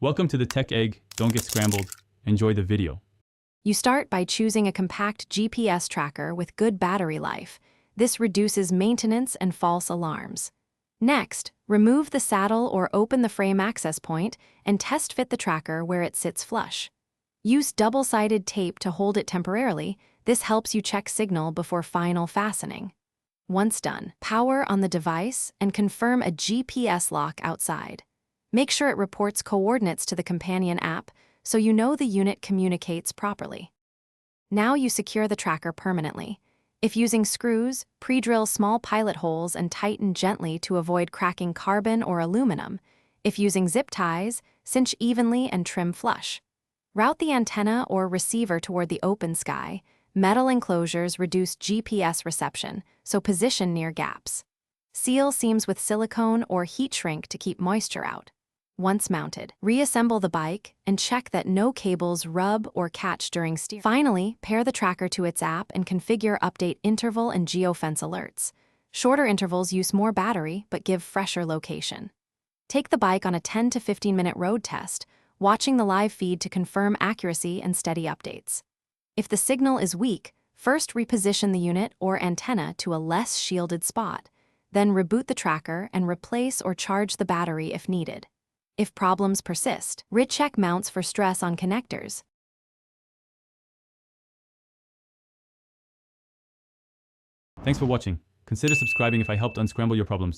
Welcome to the Tech Egg. Don't get scrambled. Enjoy the video. You start by choosing a compact GPS tracker with good battery life. This reduces maintenance and false alarms. Next, remove the saddle or open the frame access point and test fit the tracker where it sits flush. Use double-sided tape to hold it temporarily. This helps you check signal before final fastening. Once done, power on the device and confirm a GPS lock outside. Make sure it reports coordinates to the companion app so you know the unit communicates properly. Now you secure the tracker permanently. If using screws, pre-drill small pilot holes and tighten gently to avoid cracking carbon or aluminum. If using zip ties, cinch evenly and trim flush. Route the antenna or receiver toward the open sky. Metal enclosures reduce GPS reception, so position near gaps. Seal seams with silicone or heat shrink to keep moisture out. Once mounted, reassemble the bike and check that no cables rub or catch during steering. Finally, pair the tracker to its app and configure update interval and geofence alerts. Shorter intervals use more battery but give fresher location. Take the bike on a 10 to 15-minute road test, watching the live feed to confirm accuracy and steady updates. If the signal is weak, first reposition the unit or antenna to a less shielded spot. Then reboot the tracker and replace or charge the battery if needed. If problems persist, recheck mounts for stress on connectors. Thanks for watching. Consider subscribing if I helped unscramble your problems.